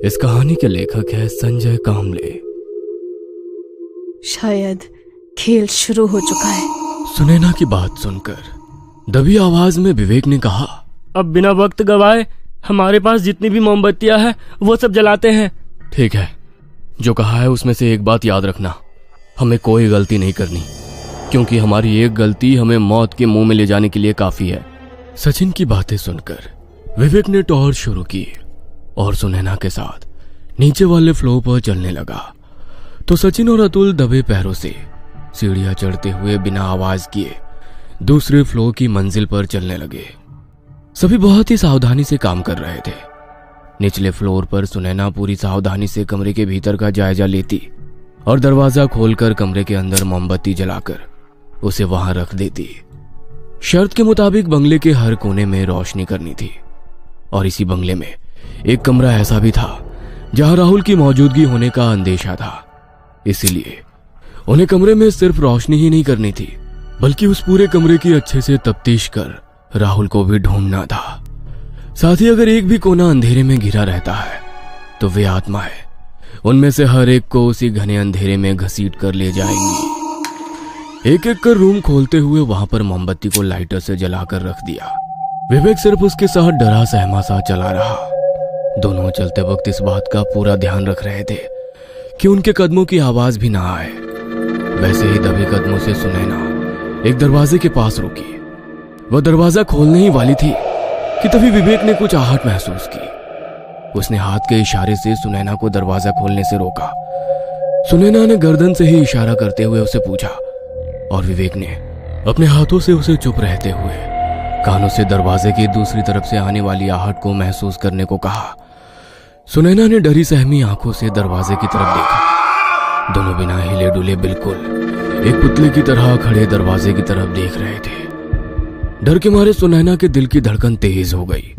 इस कहानी के लेखक है संजय कामले। शायद खेल शुरू हो चुका है। सुनैना की बात सुनकर दबी आवाज में विवेक ने कहा, अब बिना वक्त गवाए हमारे पास जितनी भी मोमबत्तियां हैं वो सब जलाते हैं। ठीक है, जो कहा है उसमें से एक बात याद रखना, हमें कोई गलती नहीं करनी, क्योंकि हमारी एक गलती हमें मौत के मुंह में ले जाने के लिए काफी है। सचिन की बातें सुनकर विवेक ने टॉर्च शुरू की और सुनैना के साथ नीचे वाले फ्लोर पर चलने लगा। तो सचिन और अतुल दबे पैरों से सीढ़ियां चढ़ते हुए बिना आवाज किए दूसरे फ्लोर की मंजिल पर चलने लगे। सभी बहुत ही सावधानी से काम कर रहे थे। निचले फ्लोर पर सुनैना पूरी सावधानी से कमरे के भीतर का जायजा लेती और दरवाजा खोलकर कमरे के अंदर मोमबत्ती जलाकर उसे वहां रख देती। शर्त के मुताबिक बंगले के हर कोने में रोशनी करनी थी और इसी बंगले में एक कमरा ऐसा भी था जहां राहुल की मौजूदगी होने का अंदेशा था। इसीलिए उन्हें कमरे में सिर्फ रोशनी ही नहीं करनी थी, बल्कि उस पूरे कमरे की अच्छे से तफ्तीश कर राहुल को भी ढूंढना था। साथ ही अगर एक भी कोना अंधेरे में घिरा रहता है तो वे आत्माएं उनमें से हर एक को उसी घने अंधेरे में घसीट कर ले जाएंगी। एक एक कर रूम खोलते हुए वहां पर मोमबत्ती को लाइटर से जलाकर रख दिया। विवेक सिर्फ उसके साथ डरा सहमा सा चला रहा। दोनों चलते वक्त इस बात का पूरा ध्यान रख रहे थे कि उनके कदमों की आवाज भी ना आए। वैसे ही दबे कदमों से सुनैना एक दरवाजे के पास रुकी। वह दरवाजा खोलने ही वाली थी कि तभी विवेक ने कुछ आहट महसूस की। उसने हाथ के इशारे से सुनैना को दरवाजा खोलने से रोका। सुनैना ने गर्दन से ही इशारा करते हुए उसे पूछा और विवेक ने अपने हाथों से उसे चुप रहते हुए कानों से दरवाजे की दूसरी तरफ से आने वाली आहट को महसूस करने को कहा। सुनैना ने डरी सहमी आंखों से दरवाजे की तरफ देखा। दोनों बिना हिले डुले बिल्कुल एक पुतले की तरह खड़े दरवाजे की तरफ देख रहे थे। डर के मारे सुनैना के दिल की धड़कन तेज हो गई।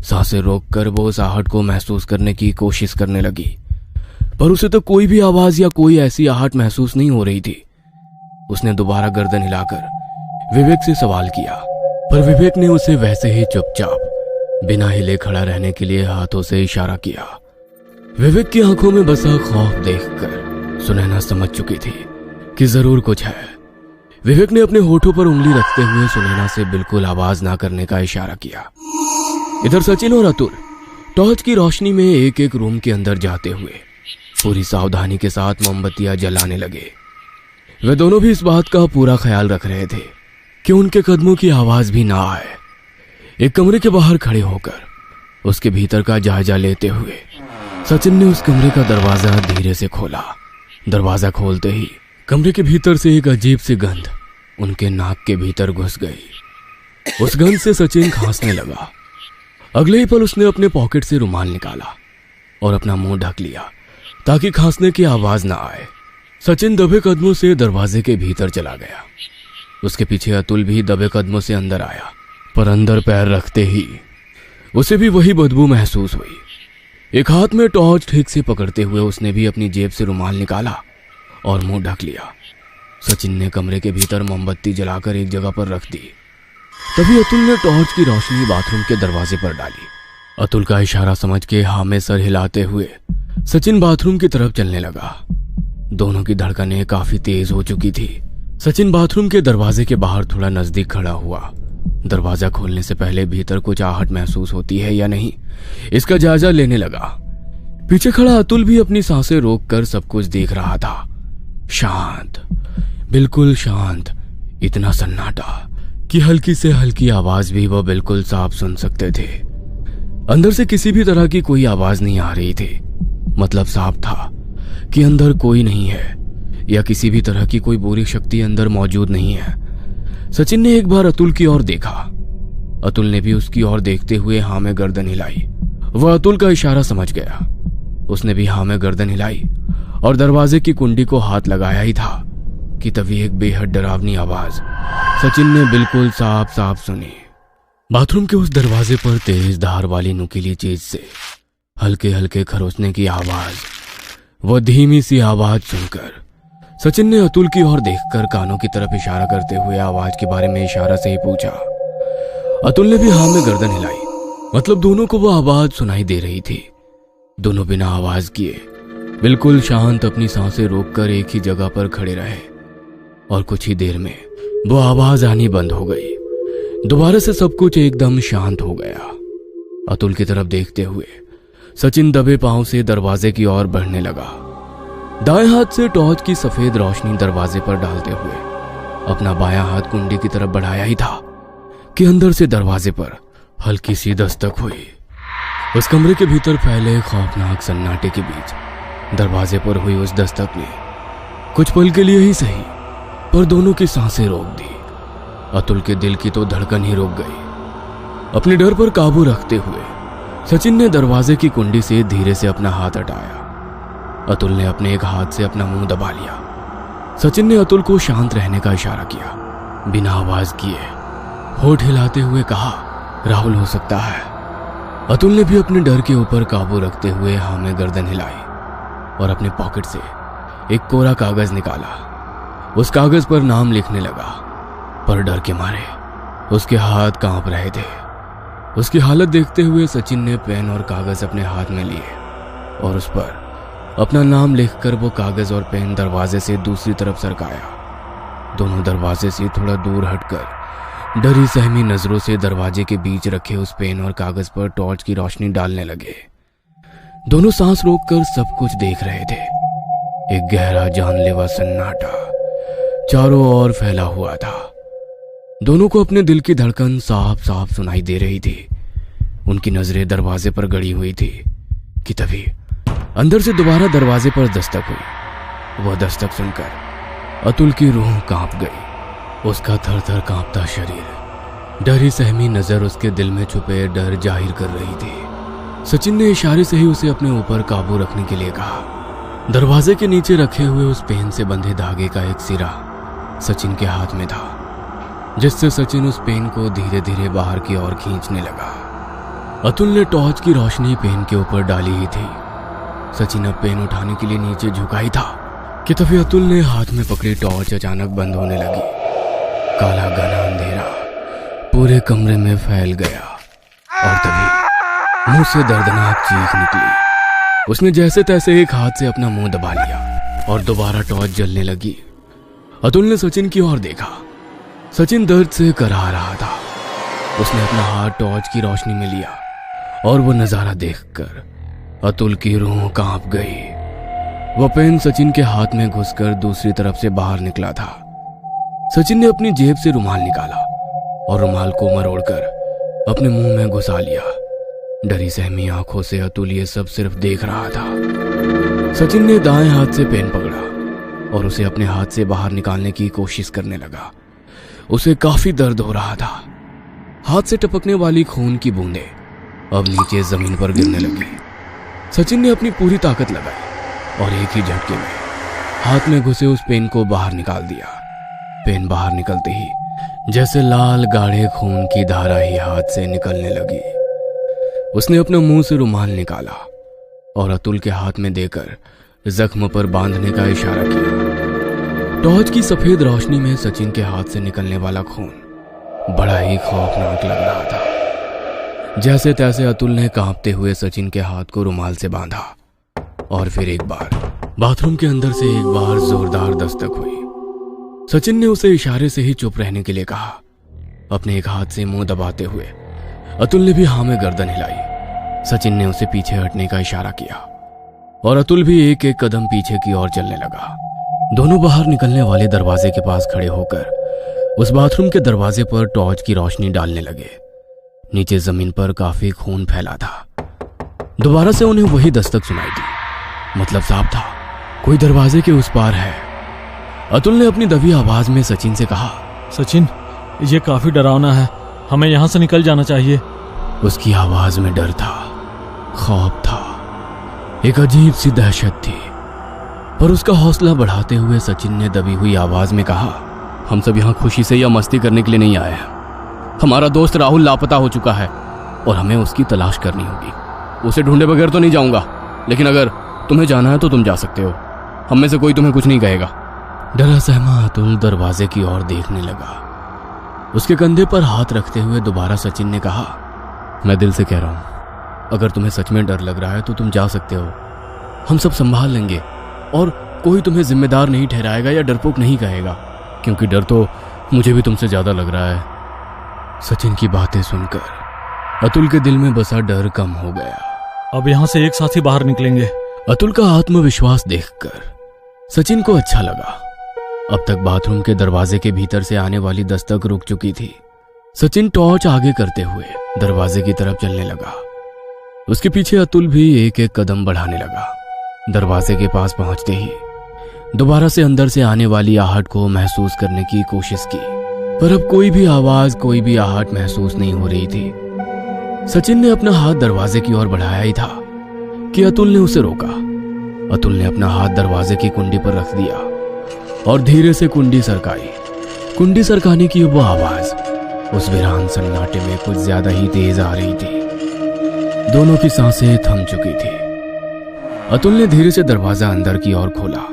सांसें रोककर वो उस आहट को महसूस करने की कोशिश करने लगी, पर उसे तो कोई भी आवाज या कोई ऐसी आहट महसूस नहीं हो रही थी। उसने दोबारा गर्दन हिलाकर विवेक से सवाल किया, पर विवेक ने उसे वैसे ही चुपचाप बिना हिले खड़ा रहने के लिए हाथों से इशारा किया। विवेक की आंखों में बसा खौफ देखकर सुनैना समझ चुकी थी कि जरूर कुछ है। विवेक ने अपने होठों पर उंगली रखते हुए सुनैना से बिल्कुल आवाज ना करने का इशारा किया। इधर सचिन और अतुल टॉर्च की रोशनी में एक एक रूम के अंदर जाते हुए पूरी सावधानी के साथ मोमबत्तियां जलाने लगे। वे दोनों भी इस बात का पूरा ख्याल रख रहे थे कि उनके कदमों की आवाज भी ना आए। एक कमरे के बाहर खड़े होकर उसके भीतर का जायजा लेते हुए सचिन ने उस कमरे का दरवाजा धीरे से खोला। दरवाजा खोलते ही कमरे के भीतर से एक अजीब सी गंध उनके नाक के भीतर घुस गई। उस गंध से सचिन खांसने लगा। अगले ही पल उसने अपने पॉकेट से रुमाल निकाला और अपना मुंह ढक लिया ताकि खांसने की आवाज ना आए। सचिन दबे कदमों से दरवाजे के भीतर चला गया। उसके पीछे अतुल भी दबे कदमों से अंदर आया, पर अंदर पैर रखते ही उसे भी वही बदबू महसूस हुई। एक हाथ में टॉर्च ठीक से पकड़ते हुए उसने भी अपनी जेब से रुमाल निकाला और मुंह ढक लिया। सचिन ने कमरे के भीतर मोमबत्ती जलाकर एक जगह पर रख दी। तभी अतुल ने टॉर्च की रोशनी बाथरूम के दरवाजे पर डाली। अतुल का इशारा समझ के हाँ में सर हिलाते हुए सचिन बाथरूम की तरफ चलने लगा। दोनों की धड़कनें काफी तेज हो चुकी थी। सचिन बाथरूम के दरवाजे के बाहर थोड़ा नजदीक खड़ा हुआ। दरवाजा खोलने से पहले भीतर कुछ आहट महसूस होती है या नहीं, इसका जायजा लेने लगा। पीछे खड़ा अतुल भी अपनी सांसें रोककर सब कुछ देख रहा था। शांत, बिल्कुल शांत, इतना सन्नाटा कि हल्की से हल्की आवाज भी वह बिल्कुल साफ सुन सकते थे। अंदर से किसी भी तरह की कोई आवाज नहीं आ रही थी। मतलब साफ था कि अंदर कोई नहीं है या किसी भी तरह की कोई बुरी शक्ति अंदर मौजूद नहीं है। सचिन ने एक बार अतुल की ओर देखा। अतुल ने भी उसकी ओर देखते हुए हाँ में गर्दन हिलाई। वह अतुल का इशारा समझ गया। उसने भी हाँ में गर्दन हिलाई और दरवाजे की कुंडी को हाथ लगाया ही था कि तभी एक बेहद डरावनी आवाज सचिन ने बिल्कुल साफ साफ सुनी। बाथरूम के उस दरवाजे पर तेज धार वाली नुकीली चीज से हल्के हल्के खरोचने की आवाज, वह धीमी सी आवाज सुनकर सचिन ने अतुल की ओर देखकर कानों की तरफ इशारा करते हुए आवाज के बारे में इशारा से ही पूछा। अतुल ने भी हाँ में गर्दन हिलाई। मतलब दोनों को वो आवाज सुनाई दे रही थी। दोनों बिना आवाज किए बिल्कुल शांत अपनी सांसें रोककर एक ही जगह पर खड़े रहे और कुछ ही देर में वो आवाज आनी बंद हो गई। दोबारा से सब कुछ एकदम शांत हो गया। अतुल की तरफ देखते हुए सचिन दबे पांव से दरवाजे की ओर बढ़ने लगा। दाएं हाथ से टॉर्च की सफेद रोशनी दरवाजे पर डालते हुए अपना बायां हाथ कुंडी की तरफ बढ़ाया ही था कि अंदर से दरवाजे पर हल्की सी दस्तक हुई। उस कमरे के भीतर फैले खौफनाक सन्नाटे के बीच दरवाजे पर हुई उस दस्तक ने कुछ पल के लिए ही सही पर दोनों की सांसें रोक दी। अतुल के दिल की तो धड़कन ही रुक गई। अपने डर पर काबू रखते हुए सचिन ने दरवाजे की कुंडी से धीरे से अपना हाथ हटाया। अतुल ने अपने एक हाथ से अपना मुंह दबा लिया। सचिन ने अतुल को शांत रहने का इशारा किया। बिना आवाज किए होठ हिलाते हुए कहा, राहुल हो सकता है। अतुल ने भी अपने डर के ऊपर काबू रखते हुए हाँ में गर्दन हिलाई और अपने पॉकेट से एक कोरा कागज निकाला। उस कागज पर नाम लिखने लगा, पर डर के मारे उसके हाथ कांप रहे थे। उसकी हालत देखते हुए सचिन ने पेन और कागज अपने हाथ में लिए और उस पर अपना नाम लिखकर वो कागज और पेन दरवाजे से दूसरी तरफ सरकाया। दोनों दरवाजे से थोड़ा दूर हटकर डरी सहमी नजरों से दरवाजे के बीच रखे उस पेन और कागज पर टॉर्च की रोशनी डालने लगे। दोनों सांस रोककर सब कुछ देख रहे थे। एक गहरा जानलेवा सन्नाटा चारों ओर फैला हुआ था। दोनों को अपने दिल की धड़कन साफ साफ सुनाई दे रही थी। उनकी नजरें दरवाजे पर गड़ी हुई थी कि तभी अंदर से दोबारा दरवाजे पर दस्तक हुई। वह दस्तक सुनकर अतुल की रूह कांप गई। उसका थर थर कांपता शरीर डरी सहमी नजर उसके दिल में छुपे डर जाहिर कर रही थी। सचिन ने इशारे से ही उसे अपने ऊपर काबू रखने के लिए कहा। दरवाजे के नीचे रखे हुए उस पेन से बंधे धागे का एक सिरा सचिन के हाथ में था, जिससे सचिन उस पेन को धीरे धीरे बाहर की ओर खींचने लगा। अतुल ने टॉर्च की रोशनी पेन के ऊपर डाली ही थी। सचिन अब पेन उठाने के लिए नीचे झुका ही था कि तभी अतुल ने हाथ में पकड़ी टॉर्च अचानक बंद होने लगी। काला घना अंधेरा पूरे कमरे में फैल गया और तभी मुंह से दर्दनाक चीख निकली। उसने जैसे तैसे एक हाथ से अपना मुंह दबा लिया और दोबारा टॉर्च जलने लगी। अतुल ने सचिन की ओर देखा। सचिन दर्द से कराह रहा था। उसने अपना हाथ टॉर्च की रोशनी में लिया और वो नजारा देखकर अतुल की रूह कांप गई। वह पेन सचिन के हाथ में घुसकर दूसरी तरफ से बाहर निकला था। सचिन ने अपनी जेब से रुमाल निकाला और रुमाल को मरोड़कर अपने मुंह में घुसा लिया। डरी सहमी आंखों से अतुल ये सब सिर्फ देख रहा था। सचिन ने दाएं हाथ से पेन पकड़ा और उसे अपने हाथ से बाहर निकालने की कोशिश करने लगा। उसे काफी दर्द हो रहा था। हाथ से टपकने वाली खून की बूंदें अब नीचे जमीन पर गिरने लगी। सचिन ने अपनी पूरी ताकत लगाई और एक ही झटके में हाथ में घुसे उस पेन को बाहर निकाल दिया। पेन बाहर निकलते ही जैसे लाल गाढ़े खून की धारा ही हाथ से निकलने लगी। उसने अपने मुंह से रुमाल निकाला और अतुल के हाथ में देकर जख्म पर बांधने का इशारा किया। टॉर्च की सफेद रोशनी में सचिन के हाथ से निकलने वाला खून बड़ा ही खौफनाक लग रहा था। जैसे तैसे अतुल ने कांपते हुए सचिन के हाथ को रुमाल से बांधा और फिर एक बार बाथरूम के अंदर से एक बार जोरदार दस्तक हुई। सचिन ने उसे इशारे से ही चुप रहने के लिए कहा। अपने एक हाथ से मुंह दबाते हुए अतुल ने भी हाँ में गर्दन हिलाई। सचिन ने उसे पीछे हटने का इशारा किया और अतुल भी एक एक कदम पीछे की ओर चलने लगा। दोनों बाहर निकलने वाले दरवाजे के पास खड़े होकर उस बाथरूम के दरवाजे पर टॉर्च की रोशनी डालने लगे। नीचे जमीन पर काफी खून फैला था। दोबारा से उन्हें वही दस्तक सुनाई दी। मतलब साफ था कोई दरवाजे के उस पार है। अतुल ने अपनी दबी आवाज में सचिन से कहा, सचिन, ये काफी डरावना है, हमें यहाँ से निकल जाना चाहिए। उसकी आवाज में डर था, खौफ था, एक अजीब सी दहशत थी। पर उसका हौसला बढ़ाते हुए सचिन ने दबी हुई आवाज में कहा, हम सब यहाँ खुशी से या मस्ती करने के लिए नहीं आए हैं। हमारा दोस्त राहुल लापता हो चुका है और हमें उसकी तलाश करनी होगी। उसे ढूंढे बगैर तो नहीं जाऊंगा, लेकिन अगर तुम्हें जाना है तो तुम जा सकते हो। हम में से कोई तुम्हें कुछ नहीं कहेगा। डरा सहमा अतुल दरवाजे की ओर देखने लगा। उसके कंधे पर हाथ रखते हुए दोबारा सचिन ने कहा, मैं दिल से कह रहा हूं, अगर तुम्हें सच में डर लग रहा है तो तुम जा सकते हो, हम सब संभाल लेंगे और कोई तुम्हें जिम्मेदार नहीं ठहराएगा या डरपोक नहीं कहेगा, क्योंकि डर तो मुझे भी तुमसे ज्यादा लग रहा है। सचिन की बातें सुनकर अतुल के दिल में बसा डर कम हो गया। अब यहाँ से एक साथ ही बाहर निकलेंगे। अतुल का आत्मविश्वास देखकर सचिन को अच्छा लगा। अब तक बाथरूम के दरवाजे के भीतर से आने वाली दस्तक रुक चुकी थी। सचिन टॉर्च आगे करते हुए दरवाजे की तरफ चलने लगा। उसके पीछे अतुल भी एक एक कदम बढ़ाने लगा। दरवाजे के पास पहुंचते ही दोबारा से अंदर से आने वाली आहट को महसूस करने की कोशिश की, पर अब कोई भी आवाज, कोई भी आहट महसूस नहीं हो रही थी। सचिन ने अपना हाथ दरवाजे की ओर बढ़ाया ही था कि अतुल ने उसे रोका। अतुल ने अपना हाथ दरवाजे की कुंडी पर रख दिया और धीरे से कुंडी सरकाई। कुंडी सरकाने की वो आवाज उस वीरान सन्नाटे में कुछ ज्यादा ही तेज आ रही थी। दोनों की सांसें थम चुकी थी। अतुल ने धीरे से दरवाजा अंदर की ओर खोला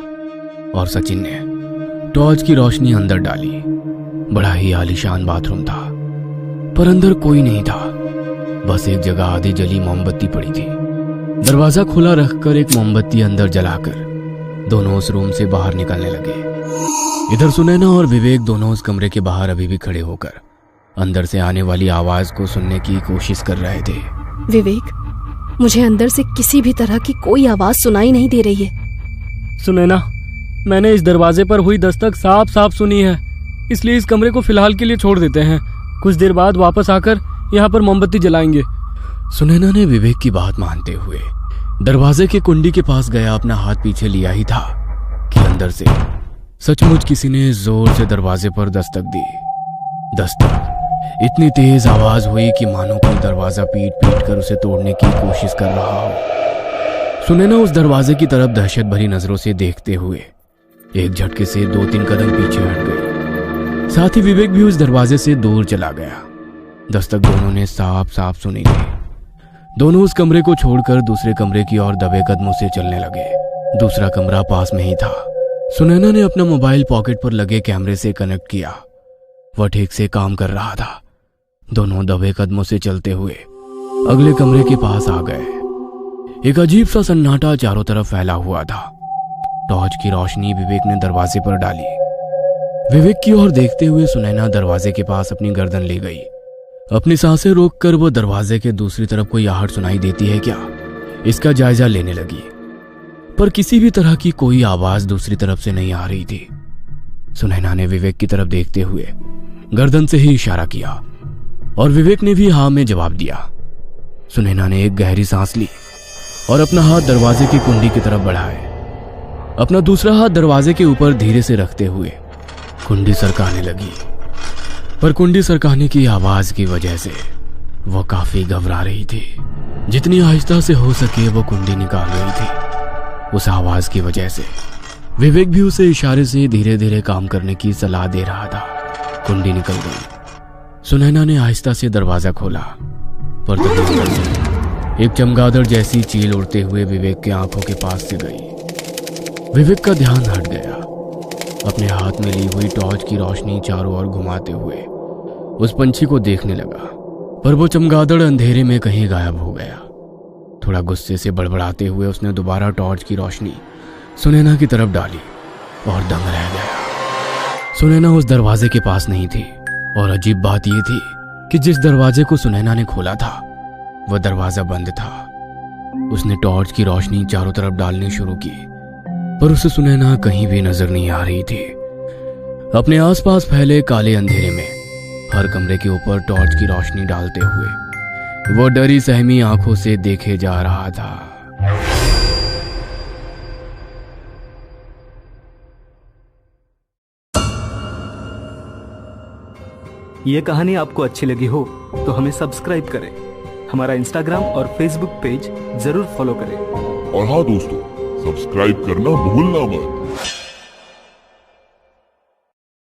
और सचिन ने टॉर्च की रोशनी अंदर डाली। बड़ा ही आलीशान बाथरूम था, पर अंदर कोई नहीं था। बस एक जगह आधी जली मोमबत्ती पड़ी थी। दरवाजा खुला रखकर एक मोमबत्ती अंदर जलाकर दोनों उस रूम से बाहर निकलने लगे। इधर सुनैना और विवेक दोनों उस कमरे के बाहर अभी भी खड़े होकर अंदर से आने वाली आवाज को सुनने की कोशिश कर रहे थे। विवेक, मुझे अंदर से किसी भी तरह की कोई आवाज सुनाई नहीं दे रही है। सुनैना, मैंने इस दरवाजे पर हुई दस्तक साफ साफ सुनी है, इसलिए इस कमरे को फिलहाल के लिए छोड़ देते हैं। कुछ देर बाद वापस आकर यहाँ पर मोमबत्ती जलाएंगे। सुनैना ने विवेक की बात मानते हुए दरवाजे के कुंडी के पास गया। अपना हाथ पीछे लिया ही था कि अंदर से सचमुच किसी ने जोर से दरवाजे पर दस्तक दी। दस्तक इतनी तेज आवाज हुई कि मानो कोई दरवाजा पीट पीट कर उसे तोड़ने की कोशिश कर रहा हो। सुनैना उस दरवाजे की तरफ दहशत भरी नजरों से देखते हुए एक झटके से 2-3 कदम पीछे हट गई। साथ ही विवेक भी उस दरवाजे से दूर चला गया। दस्तक दोनों ने साफ साफ सुनी थी। दोनों उस कमरे को छोड़कर दूसरे कमरे की ओर दबे कदमों से चलने लगे। दूसरा कमरा पास में ही था। सुनैना ने अपना मोबाइल पॉकेट पर लगे कैमरे से कनेक्ट किया। वह ठीक से काम कर रहा था। दोनों दबे कदमों से चलते हुए अगले कमरे के पास आ गए। एक अजीब सा सन्नाटा चारों तरफ फैला हुआ था। टॉर्च की रोशनी विवेक ने दरवाजे पर डाली। विवेक की ओर देखते हुए सुनैना दरवाजे के पास अपनी गर्दन ले गई। अपनी सांसें रोककर वो दरवाजे के दूसरी तरफ कोई आहट सुनाई देती है क्या, इसका जायजा लेने लगी, पर किसी भी तरह की कोई आवाज दूसरी तरफ से नहीं आ रही थी। सुनैना ने विवेक की तरफ देखते हुए गर्दन से ही इशारा किया और विवेक ने भी हाँ में जवाब दिया। सुनैना ने एक गहरी सांस ली और अपना हाथ दरवाजे की कुंडी की तरफ बढ़ाए। अपना दूसरा हाथ दरवाजे के ऊपर धीरे से रखते हुए कुंडी सरकाने लगी, पर कुंडी सरकाने की आवाज की वजह से वो काफी घबरा रही थी। जितनी आहिस्ता से हो सके वो कुंडी निकाल रही थी। उस आवाज की वजह से विवेक भी उसे इशारे से धीरे धीरे काम करने की सलाह दे रहा था। कुंडी निकल गई। सुनैना ने आहिस्ता से दरवाजा खोला, पर तभी अंदर से एक चमगादड़ जैसी चील उड़ते हुए विवेक के आंखों के पास से गई। विवेक का ध्यान हट गया। अपने हाथ में ली हुई टॉर्च की रोशनी चारों ओर घुमाते हुए उस पंछी को देखने लगा, पर वो चमगादड़ अंधेरे में कहीं गायब हो गया। थोड़ा गुस्से से बड़बड़ाते हुए उसने दोबारा टॉर्च की रोशनी सुनैना की तरफ डाली और दंग रह गया। सुनैना उस दरवाजे के पास नहीं थी और अजीब बात यह थी कि जिस दरवाजे को सुनैना ने खोला था वह दरवाजा बंद था। उसने टॉर्च की रोशनी चारों तरफ डालनी शुरू की, पर उसे सुनैना कहीं भी नजर नहीं आ रही थी। अपने आसपास फैले काले अंधेरे में हर कमरे के ऊपर टॉर्च की रोशनी डालते हुए वो डरी सहमी आंखों से देखे जा रहा था। ये कहानी आपको अच्छी लगी हो तो हमें सब्सक्राइब करें, हमारा इंस्टाग्राम और फेसबुक पेज जरूर फॉलो करें। और हाँ दोस्तों, सब्सक्राइब करना भूलना मत।